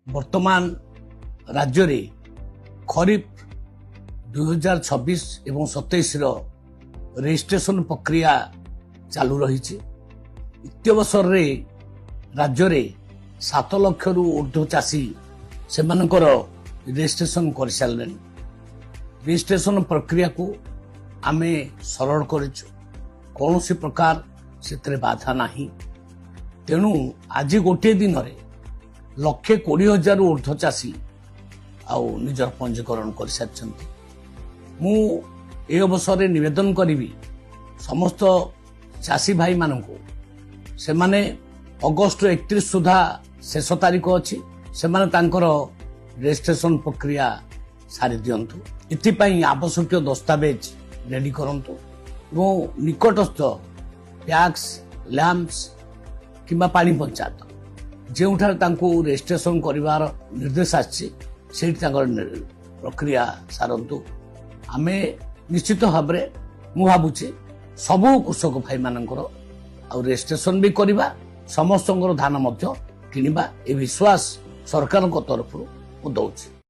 वर्तमान राज्य रे खरीफ 2026 एवं 27 रजिस्ट्रेशन प्रक्रिया चालू रही। इत्यवसर रे राज्य रे 7 लाख रु ऊर्ध्व चाषी से रजिस्ट्रेशन कर सारे। रजिस्ट्रेशन प्रक्रिया को आमे सरल करिछु, कौन सी प्रकार से बाधा नहीं। तेणु आज गोटे दिन रे 1,20,000 ऊर्ध्व चाषी आउ निजर पंजीकरण कर सारी। मु ए अवसर में निवेदन करी समस्त चाषी भाई मान को से माने अगस्ट 31 सुधा शेष तारीख अच्छी से रजिस्ट्रेशन प्रक्रिया सारी दिंतु। इथिपाई आवश्यक दस्तावेज रेडी करंतु एवं निकटस्थ पैक्स लैम्प्स किंबा पानी पंचायत जोठार रजिस्ट्रेशन करिवार निर्देश आछि प्रक्रिया सारंतु। आमे निश्चित भाव में मु भावुचे सबु कृषक भाई मानकर रजिस्ट्रेशन भी करवा, समस्त धान किनिबा ए विश्वास सरकार तरफ दौर।